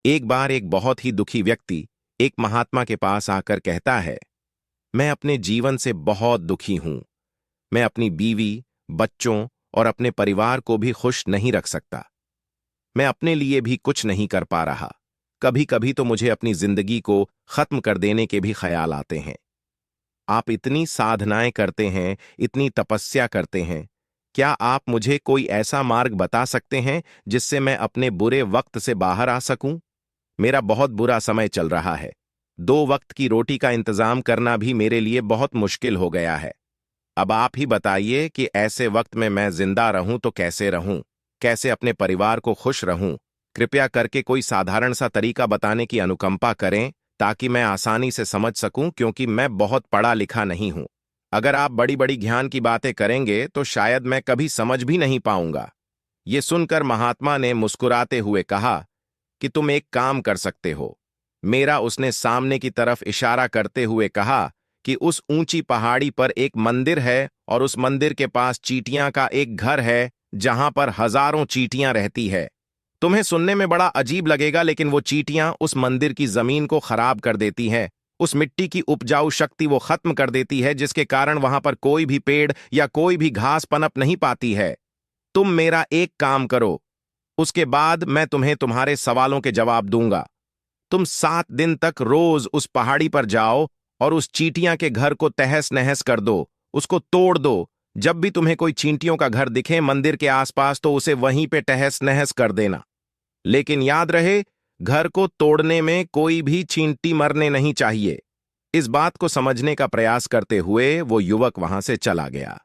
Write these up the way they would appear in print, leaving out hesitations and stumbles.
एक बार एक बहुत ही दुखी व्यक्ति एक महात्मा के पास आकर कहता है, मैं अपने जीवन से बहुत दुखी हूं। मैं अपनी बीवी, बच्चों और अपने परिवार को भी खुश नहीं रख सकता। मैं अपने लिए भी कुछ नहीं कर पा रहा। कभी कभी तो मुझे अपनी जिंदगी को खत्म कर देने के भी ख्याल आते हैं। आप इतनी साधनाएं करते हैं, इतनी तपस्या करते हैं। क्या आप मुझे कोई ऐसा मार्ग बता सकते हैं जिससे मैं अपने बुरे वक्त से बाहर आ सकूं? मेरा बहुत बुरा समय चल रहा है। 2 वक्त की रोटी का इंतजाम करना भी मेरे लिए बहुत मुश्किल हो गया है। अब आप ही बताइए कि ऐसे वक्त में मैं जिंदा रहूं तो कैसे रहूं? कैसे अपने परिवार को खुश रहूं? कृपया करके कोई साधारण सा तरीका बताने की अनुकंपा करें ताकि मैं आसानी से समझ सकूं, क्योंकि मैं बहुत पढ़ा लिखा नहीं हूं। अगर आप बड़ी बड़ी ज्ञान की बातें करेंगे तो शायद मैं कभी समझ भी नहीं पाऊंगा। ये सुनकर महात्मा ने मुस्कुराते हुए कहा कि तुम एक काम कर सकते हो। मेरा उसने सामने की तरफ इशारा करते हुए कहा कि उस ऊंची पहाड़ी पर एक मंदिर है और उस मंदिर के पास चींटियां का एक घर है जहां पर हजारों चींटियां रहती है। तुम्हें सुनने में बड़ा अजीब लगेगा, लेकिन वो चींटियां उस मंदिर की जमीन को खराब कर देती हैं। उस मिट्टी की उपजाऊ शक्ति वो खत्म कर देती है, जिसके कारण वहां पर कोई भी पेड़ या कोई भी घास पनप नहीं पाती है। तुम मेरा एक काम करो, उसके बाद मैं तुम्हें तुम्हारे सवालों के जवाब दूंगा। तुम 7 दिन तक रोज उस पहाड़ी पर जाओ और उस चींटियां के घर को तहस नहस कर दो, उसको तोड़ दो। जब भी तुम्हें कोई चींटियों का घर दिखे मंदिर के आसपास तो उसे वहीं पे तहस नहस कर देना। लेकिन याद रहे, घर को तोड़ने में कोई भी चींटी मरने नहीं चाहिए। इस बात को समझने का प्रयास करते हुए वो युवक वहां से चला गया।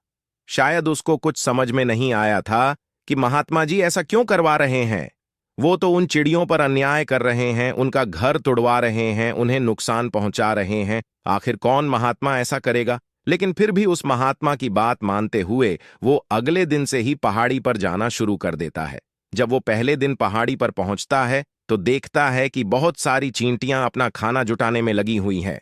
शायद उसको कुछ समझ में नहीं आया था कि महात्मा जी ऐसा क्यों करवा रहे हैं। वो तो उन चिड़ियों पर अन्याय कर रहे हैं, उनका घर तोड़वा रहे हैं, उन्हें नुकसान पहुंचा रहे हैं। आखिर कौन महात्मा ऐसा करेगा? लेकिन फिर भी उस महात्मा की बात मानते हुए वो अगले दिन से ही पहाड़ी पर जाना शुरू कर देता है। जब वो पहले दिन पहाड़ी पर पहुंचता है तो देखता है कि बहुत सारी चींटियां अपना खाना जुटाने में लगी हुई हैं।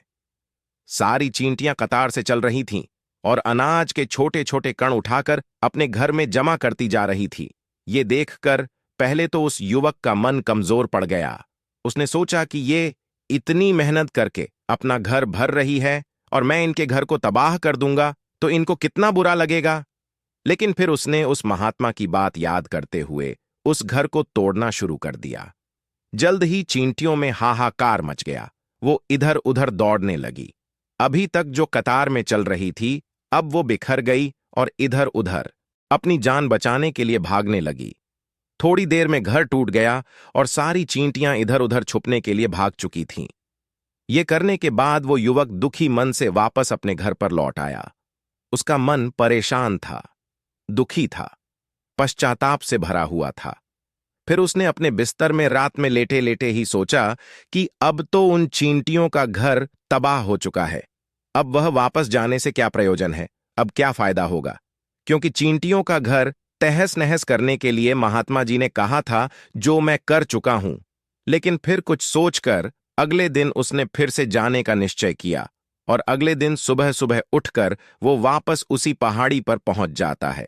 सारी चींटियां कतार से चल रही थीं और अनाज के छोटे छोटे कण उठाकर अपने घर में जमा करती जा रही थी। ये देखकर पहले तो उस युवक का मन कमजोर पड़ गया। उसने सोचा कि ये इतनी मेहनत करके अपना घर भर रही है और मैं इनके घर को तबाह कर दूंगा तो इनको कितना बुरा लगेगा। लेकिन फिर उसने उस महात्मा की बात याद करते हुए उस घर को तोड़ना शुरू कर दिया। जल्द ही चींटियों में हाहाकार मच गया। वो इधर उधर दौड़ने लगी। अभी तक जो कतार में चल रही थी अब वो बिखर गई और इधर उधर अपनी जान बचाने के लिए भागने लगी। थोड़ी देर में घर टूट गया और सारी चींटियां इधर उधर छुपने के लिए भाग चुकी थीं। ये करने के बाद वो युवक दुखी मन से वापस अपने घर पर लौट आया। उसका मन परेशान था, दुखी था, पश्चाताप से भरा हुआ था। फिर उसने अपने बिस्तर में रात में लेटे लेटे ही सोचा कि अब तो उन चींटियों का घर तबाह हो चुका है। अब वह वापस जाने से क्या प्रयोजन है? अब क्या फायदा होगा? क्योंकि चींटियों का घर तहस नहस करने के लिए महात्मा जी ने कहा था, जो मैं कर चुका हूं। लेकिन फिर कुछ सोचकर अगले दिन उसने फिर से जाने का निश्चय किया और अगले दिन सुबह सुबह उठकर वो वापस उसी पहाड़ी पर पहुंच जाता है।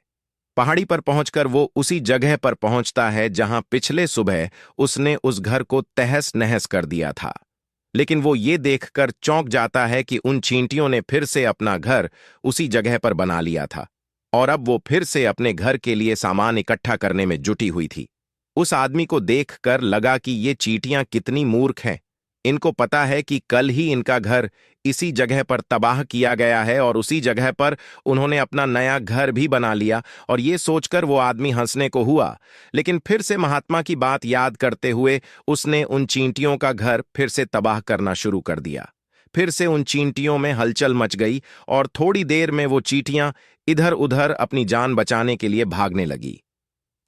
पहाड़ी पर पहुंचकर वो उसी जगह पर पहुंचता है जहां पिछले सुबह उसने उस घर को तहस नहस कर दिया था। लेकिन वो ये देखकर चौंक जाता है कि उन चींटियों ने फिर से अपना घर उसी जगह पर बना लिया था और अब वो फिर से अपने घर के लिए सामान इकट्ठा करने में जुटी हुई थी। उस आदमी को देखकर लगा कि ये चींटियां कितनी मूर्ख हैं। इनको पता है कि कल ही इनका घर इसी जगह पर तबाह किया गया है और उसी जगह पर उन्होंने अपना नया घर भी बना लिया। और ये सोचकर वो आदमी हंसने को हुआ। लेकिन फिर से महात्मा की बात याद करते हुए उसने उन चींटियों का घर फिर से तबाह करना शुरू कर दिया। फिर से उन चींटियों में हलचल मच गई और थोड़ी देर में वो चींटियां इधर उधर अपनी जान बचाने के लिए भागने लगी।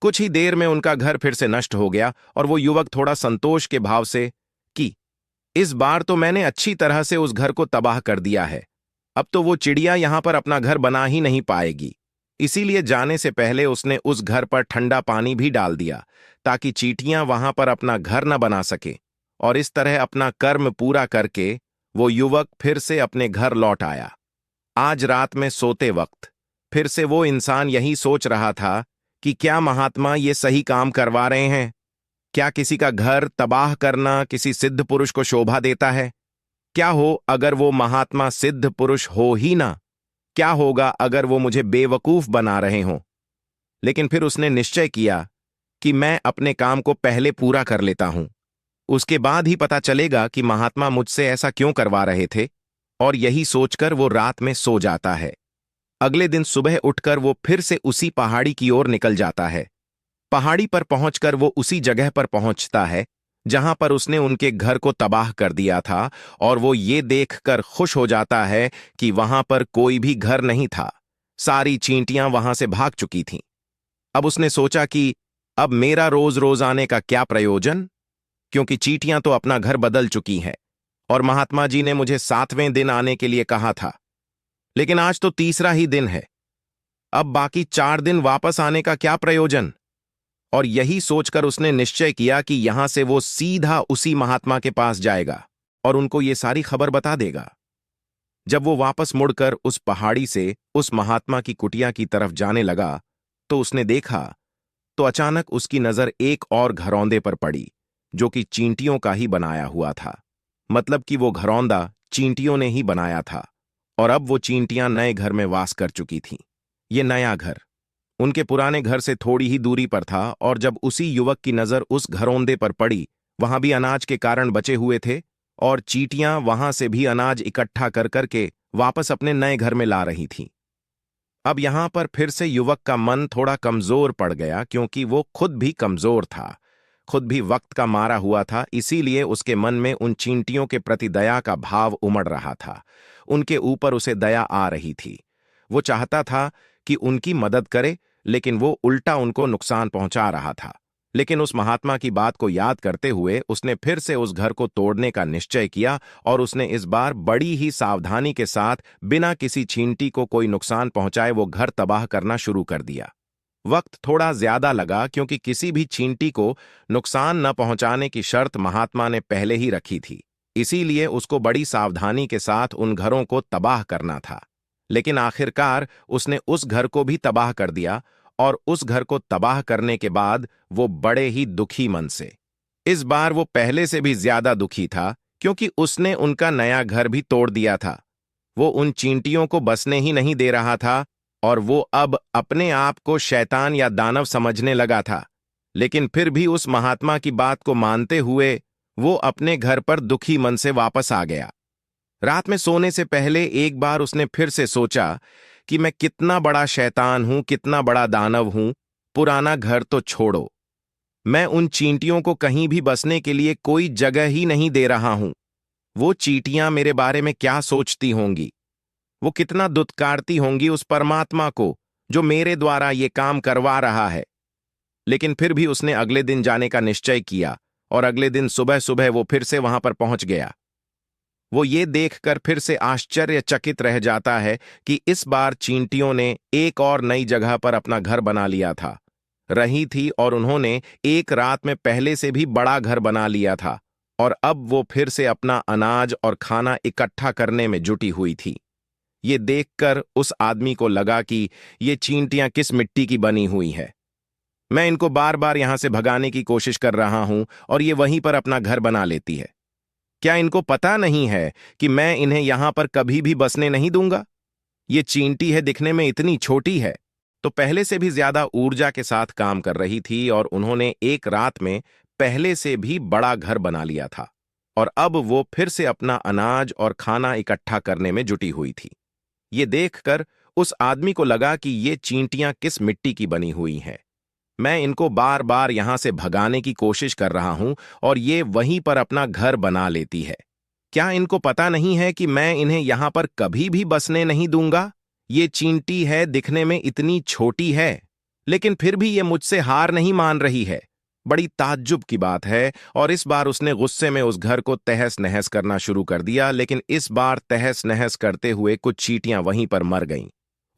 कुछ ही देर में उनका घर फिर से नष्ट हो गया और वो युवक थोड़ा संतोष के भाव से कि इस बार तो मैंने अच्छी तरह से उस घर को तबाह कर दिया है। अब तो वो चिड़िया यहां पर अपना घर बना ही नहीं पाएगी। इसीलिए जाने से पहले उसने उस घर पर ठंडा पानी भी डाल दिया ताकि चींटियां वहां पर अपना घर न बना सके। और इस तरह अपना कर्म पूरा करके वो युवक फिर से अपने घर लौट आया। आज रात में सोते वक्त फिर से वो इंसान यही सोच रहा था कि क्या महात्मा ये सही काम करवा रहे हैं? क्या किसी का घर तबाह करना किसी सिद्ध पुरुष को शोभा देता है? क्या हो अगर वो महात्मा सिद्ध पुरुष हो ही ना? क्या होगा अगर वो मुझे बेवकूफ बना रहे हों? लेकिन फिर उसने निश्चय किया कि मैं अपने काम को पहले पूरा कर लेता हूं, उसके बाद ही पता चलेगा कि महात्मा मुझसे ऐसा क्यों करवा रहे थे। और यही सोचकर वो रात में सो जाता है। अगले दिन सुबह उठकर वो फिर से उसी पहाड़ी की ओर निकल जाता है। पहाड़ी पर पहुंचकर वो उसी जगह पर पहुंचता है जहां पर उसने उनके घर को तबाह कर दिया था, और वो ये देखकर खुश हो जाता है कि वहां पर कोई भी घर नहीं था। सारी चींटियां वहां से भाग चुकी थीं। अब उसने सोचा कि अब मेरा रोज रोज आने का क्या प्रयोजन, क्योंकि चींटियां तो अपना घर बदल चुकी हैं और महात्मा जी ने मुझे 7वें दिन आने के लिए कहा था। लेकिन आज तो तीसरा ही दिन है, अब बाकी 4 दिन वापस आने का क्या प्रयोजन। और यही सोचकर उसने निश्चय किया कि यहां से वो सीधा उसी महात्मा के पास जाएगा और उनको ये सारी खबर बता देगा। जब वो वापस मुड़कर उस पहाड़ी से उस महात्मा की कुटिया की तरफ जाने लगा तो उसने देखा तो अचानक उसकी नजर एक और घरौंदे पर पड़ी जो कि चींटियों का ही बनाया हुआ था। मतलब कि वो घरौंदा चींटियों ने ही बनाया था और अब वो चींटियां नए घर में वास कर चुकी थीं। ये नया घर उनके पुराने घर से थोड़ी ही दूरी पर था, और जब उसी युवक की नजर उस घरौंदे पर पड़ी, वहां भी अनाज के कारण बचे हुए थे और चींटियां वहां से भी अनाज इकट्ठा कर करके वापस अपने नए घर में ला रही थीं। अब यहां पर फिर से युवक का मन थोड़ा कमजोर पड़ गया, क्योंकि वो खुद भी कमजोर था, खुद भी वक्त का मारा हुआ था। इसीलिए उसके मन में उन चींटियों के प्रति दया का भाव उमड़ रहा था। उनके ऊपर उसे दया आ रही थी। वो चाहता था कि उनकी मदद करे, लेकिन वो उल्टा उनको नुकसान पहुंचा रहा था। लेकिन उस महात्मा की बात को याद करते हुए उसने फिर से उस घर को तोड़ने का निश्चय किया, और उसने इस बार बड़ी ही सावधानी के साथ बिना किसी चींटी को कोई नुकसान पहुंचाए वो घर तबाह करना शुरू कर दिया। वक्त थोड़ा ज्यादा लगा, क्योंकि किसी भी चींटी को नुकसान न पहुंचाने की शर्त महात्मा ने पहले ही रखी थी। इसीलिए उसको बड़ी सावधानी के साथ उन घरों को तबाह करना था। लेकिन आखिरकार उसने उस घर को भी तबाह कर दिया, और उस घर को तबाह करने के बाद वो बड़े ही दुखी मन से, इस बार वो पहले से भी ज्यादा दुखी था, क्योंकि उसने उनका नया घर भी तोड़ दिया था। वो उन चींटियों को बसने ही नहीं दे रहा था, और वो अब अपने आप को शैतान या दानव समझने लगा था। लेकिन फिर भी उस महात्मा की बात को मानते हुए वो अपने घर पर दुखी मन से वापस आ गया। रात में सोने से पहले एक बार उसने फिर से सोचा कि मैं कितना बड़ा शैतान हूं, कितना बड़ा दानव हूं। पुराना घर तो छोड़ो, मैं उन चींटियों को कहीं भी बसने के लिए कोई जगह ही नहीं दे रहा हूं। वो चींटियां मेरे बारे में क्या सोचती होंगी, वो कितना दुत्कारती होंगी उस परमात्मा को जो मेरे द्वारा ये काम करवा रहा है। लेकिन फिर भी उसने अगले दिन जाने का निश्चय किया, और अगले दिन सुबह सुबह वो फिर से वहां पर पहुंच गया। वो ये देखकर फिर से आश्चर्यचकित रह जाता है कि इस बार चींटियों ने एक और नई जगह पर अपना घर बना लिया था रही थी, और उन्होंने एक रात में पहले से भी बड़ा घर बना लिया था, और अब वो फिर से अपना अनाज और खाना इकट्ठा करने में जुटी हुई थी। ये देखकर उस आदमी को लगा कि ये चींटियां किस मिट्टी की बनी हुई है। मैं इनको बार बार यहां से भगाने की कोशिश कर रहा हूं और ये वहीं पर अपना घर बना लेती है। क्या इनको पता नहीं है कि मैं इन्हें यहां पर कभी भी बसने नहीं दूंगा? ये चींटी है, दिखने में इतनी छोटी है, तो पहले से भी ज्यादा ऊर्जा के साथ काम कर रही थी, और उन्होंने एक रात में पहले से भी बड़ा घर बना लिया था, और अब वो फिर से अपना अनाज और खाना इकट्ठा करने में जुटी हुई थी। ये देखकर उस आदमी को लगा कि ये चींटियां किस मिट्टी की बनी हुई हैं। मैं इनको बार बार यहां से भगाने की कोशिश कर रहा हूं और ये वहीं पर अपना घर बना लेती है। क्या इनको पता नहीं है कि मैं इन्हें यहां पर कभी भी बसने नहीं दूंगा? ये चींटी है, दिखने में इतनी छोटी है, लेकिन फिर भी ये मुझसे हार नहीं मान रही है। बड़ी ताज्जुब की बात है। और इस बार उसने गुस्से में उस घर को तहस नहस करना शुरू कर दिया, लेकिन इस बार तहस नहस करते हुए कुछ चींटियां वहीं पर मर गईं।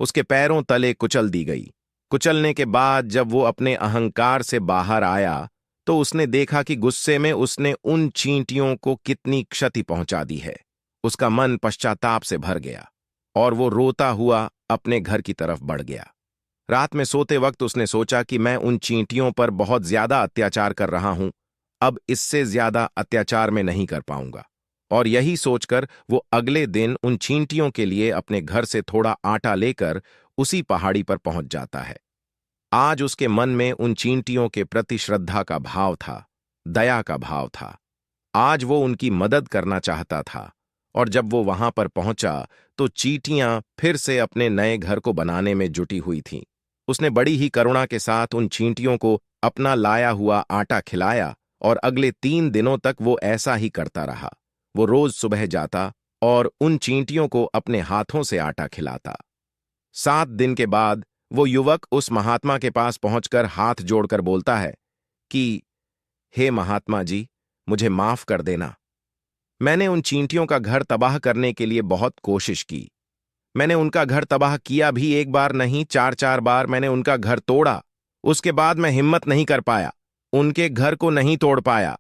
उसके पैरों तले कुचल दी गई। कुचलने के बाद जब वो अपने अहंकार से बाहर आया तो उसने देखा कि गुस्से में उसने उन चींटियों को कितनी क्षति पहुंचा दी है। उसका मन पश्चाताप से भर गया और वो रोता हुआ अपने घर की तरफ बढ़ गया। रात में सोते वक्त उसने सोचा कि मैं उन चींटियों पर बहुत ज्यादा अत्याचार कर रहा हूं, अब इससे ज्यादा अत्याचार में नहीं कर पाऊंगा। और यही सोचकर वो अगले दिन उन चींटियों के लिए अपने घर से थोड़ा आटा लेकर उसी पहाड़ी पर पहुंच जाता है। आज उसके मन में उन चींटियों के प्रति श्रद्धा का भाव था, दया का भाव था। आज वो उनकी मदद करना चाहता था। और जब वो वहां पर पहुंचा तो चींटियां फिर से अपने नए घर को बनाने में जुटी हुई थीं। उसने बड़ी ही करुणा के साथ उन चींटियों को अपना लाया हुआ आटा खिलाया और अगले 3 दिनों तक वो ऐसा ही करता रहा। वो रोज सुबह जाता और उन चींटियों को अपने हाथों से आटा खिलाता। 7 दिन के बाद वो युवक उस महात्मा के पास पहुंचकर हाथ जोड़कर बोलता है कि हे महात्मा जी, मुझे माफ कर देना। मैंने उन चींटियों का घर तबाह करने के लिए बहुत कोशिश की। मैंने उनका घर तबाह किया भी, एक बार नहीं 4-4 बार मैंने उनका घर तोड़ा। उसके बाद मैं हिम्मत नहीं कर पाया, उनके घर को नहीं तोड़ पाया।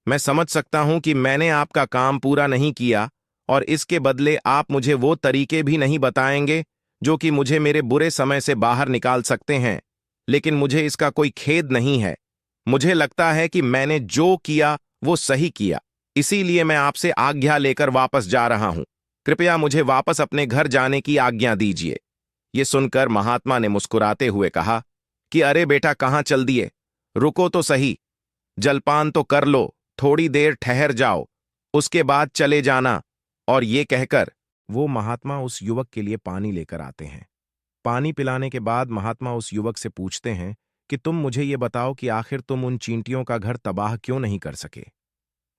मैं समझ सकता हूं कि मैंने आपका काम पूरा नहीं किया और इसके बदले आप मुझे वो तरीके भी नहीं बताएंगे जो कि मुझे मेरे बुरे समय से बाहर निकाल सकते हैं। लेकिन मुझे इसका कोई खेद नहीं है। मुझे लगता है कि मैंने जो किया वो सही किया, इसीलिए मैं आपसे आज्ञा लेकर वापस जा रहा हूं। कृपया मुझे वापस अपने घर जाने की आज्ञा दीजिए। ये सुनकर महात्मा ने मुस्कुराते हुए कहा कि अरे बेटा, कहाँ चल दिए, रुको तो सही, जलपान तो कर लो, थोड़ी देर ठहर जाओ, उसके बाद चले जाना। और ये कहकर वो महात्मा उस युवक के लिए पानी लेकर आते हैं। पानी पिलाने के बाद महात्मा उस युवक से पूछते हैं कि तुम मुझे ये बताओ कि आखिर तुम उन चींटियों का घर तबाह क्यों नहीं कर सके।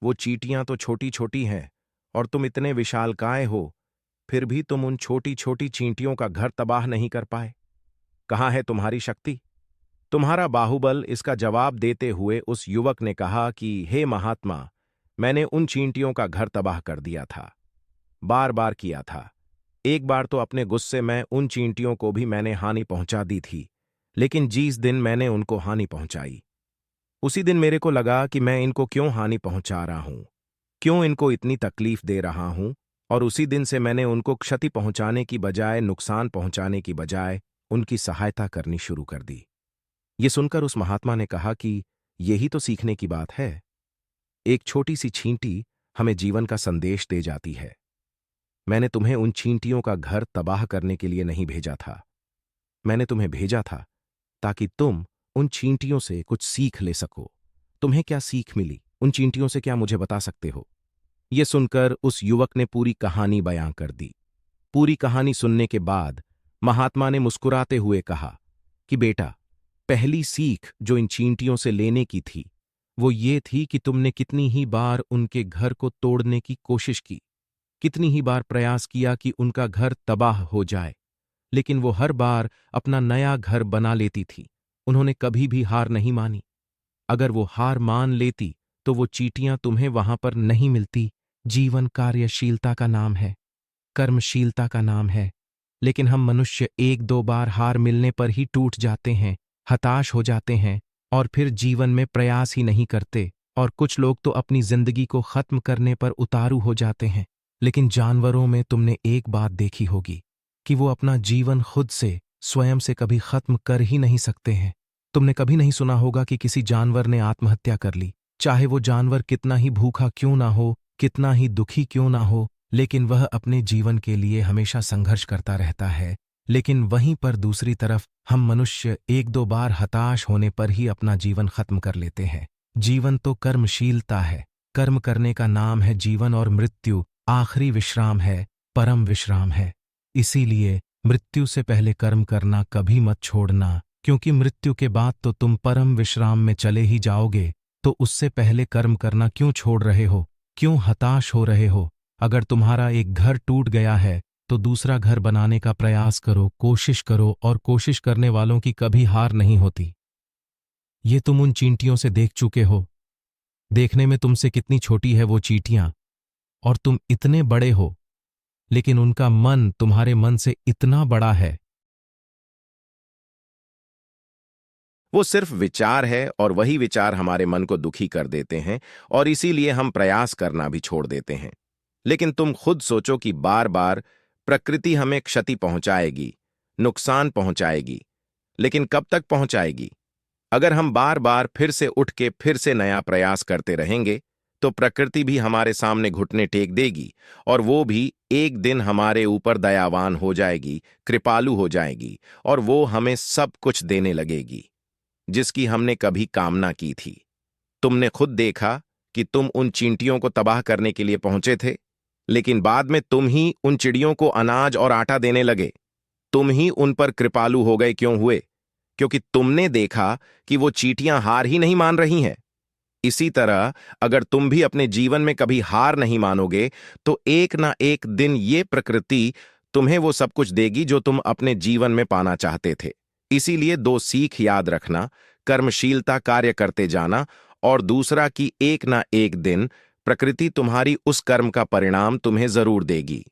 वो चींटियां तो छोटी छोटी हैं और तुम इतने विशालकाय हो, फिर भी तुम उन छोटी छोटी चींटियों का घर तबाह नहीं कर पाए। कहाँ है तुम्हारी शक्ति, तुम्हारा बाहुबल। इसका जवाब देते हुए उस युवक ने कहा कि हे महात्मा, मैंने उन चींटियों का घर तबाह कर दिया था, बार बार किया था। एक बार तो अपने गुस्से में उन चींटियों को भी मैंने हानि पहुंचा दी थी, लेकिन जिस दिन मैंने उनको हानि पहुंचाई, उसी दिन मेरे को लगा कि मैं इनको क्यों हानि पहुंचा रहा हूं, क्यों इनको इतनी तकलीफ दे रहा हूं। और उसी दिन से मैंने उनको क्षति पहुंचाने की बजाय, नुकसान पहुंचाने की बजाय उनकी सहायता करनी शुरू कर दी। ये सुनकर उस महात्मा ने कहा कि यही तो सीखने की बात है। एक छोटी सी चींटी हमें जीवन का संदेश दे जाती है। मैंने तुम्हें उन चींटियों का घर तबाह करने के लिए नहीं भेजा था। मैंने तुम्हें भेजा था ताकि तुम उन चींटियों से कुछ सीख ले सको। तुम्हें क्या सीख मिली उन चींटियों से, क्या मुझे बता सकते हो? यह सुनकर उस युवक ने पूरी कहानी बयां कर दी। पूरी कहानी सुनने के बाद महात्मा ने मुस्कुराते हुए कहा कि बेटा, पहली सीख जो इन चींटियों से लेने की थी वो ये थी कि तुमने कितनी ही बार उनके घर को तोड़ने की कोशिश की, कितनी ही बार प्रयास किया कि उनका घर तबाह हो जाए, लेकिन वो हर बार अपना नया घर बना लेती थी। उन्होंने कभी भी हार नहीं मानी। अगर वो हार मान लेती तो वो चींटियां तुम्हें वहां पर नहीं मिलती। जीवन कार्यशीलता का नाम है, कर्मशीलता का नाम है। लेकिन हम मनुष्य 1-2 बार हार मिलने पर ही टूट जाते हैं, हताश हो जाते हैं और फिर जीवन में प्रयास ही नहीं करते। और कुछ लोग तो अपनी जिंदगी को खत्म करने पर उतारू हो जाते हैं। लेकिन जानवरों में तुमने एक बात देखी होगी कि वो अपना जीवन खुद से, स्वयं से कभी खत्म कर ही नहीं सकते हैं। तुमने कभी नहीं सुना होगा कि किसी जानवर ने आत्महत्या कर ली, चाहे वो जानवर कितना ही भूखा क्यों ना हो, कितना ही दुखी क्यों ना हो, लेकिन वह अपने जीवन के लिए हमेशा संघर्ष करता रहता है। लेकिन वहीं पर दूसरी तरफ हम मनुष्य 1-2 बार हताश होने पर ही अपना जीवन खत्म कर लेते हैं। जीवन तो कर्मशीलता है, कर्म करने का नाम है जीवन, और मृत्यु आखिरी विश्राम है, परम विश्राम है। इसीलिए मृत्यु से पहले कर्म करना कभी मत छोड़ना, क्योंकि मृत्यु के बाद तो तुम परम विश्राम में चले ही जाओगे। तो उससे पहले कर्म करना क्यों छोड़ रहे हो, क्यों हताश हो रहे हो? अगर तुम्हारा एक घर टूट गया है तो दूसरा घर बनाने का प्रयास करो, कोशिश करो, और कोशिश करने वालों की कभी हार नहीं होती। ये तुम उन चींटियों से देख चुके हो। देखने में तुमसे कितनी छोटी है वो चींटियां, और तुम इतने बड़े हो, लेकिन उनका मन तुम्हारे मन से इतना बड़ा है। वो सिर्फ विचार है और वही विचार हमारे मन को दुखी कर देते हैं और इसीलिए हम प्रयास करना भी छोड़ देते हैं। लेकिन तुम खुद सोचो कि बार बार प्रकृति हमें क्षति पहुंचाएगी, नुकसान पहुंचाएगी, लेकिन कब तक पहुंचाएगी? अगर हम बार बार फिर से उठ के फिर से नया प्रयास करते रहेंगे तो प्रकृति भी हमारे सामने घुटने टेक देगी और वो भी एक दिन हमारे ऊपर दयावान हो जाएगी, कृपालु हो जाएगी और वो हमें सब कुछ देने लगेगी जिसकी हमने कभी कामना की थी। तुमने खुद देखा कि तुम उन चींटियों को तबाह करने के लिए पहुंचे थे, लेकिन बाद में तुम ही उन चिड़ियों को अनाज और आटा देने लगे। तुम ही उन पर कृपालु हो गए क्यों हुए? क्योंकि तुमने देखा कि वो चींटियां हार ही नहीं मान रही हैं। इसी तरह अगर तुम भी अपने जीवन में कभी हार नहीं मानोगे तो एक ना एक दिन ये प्रकृति तुम्हें वो सब कुछ देगी जो तुम अपने जीवन में पाना चाहते थे। इसीलिए दो सीख याद रखना, कर्मशीलता कार्य करते जाना, और दूसरा कि एक ना एक दिन प्रकृति तुम्हारी उस कर्म का परिणाम तुम्हें जरूर देगी।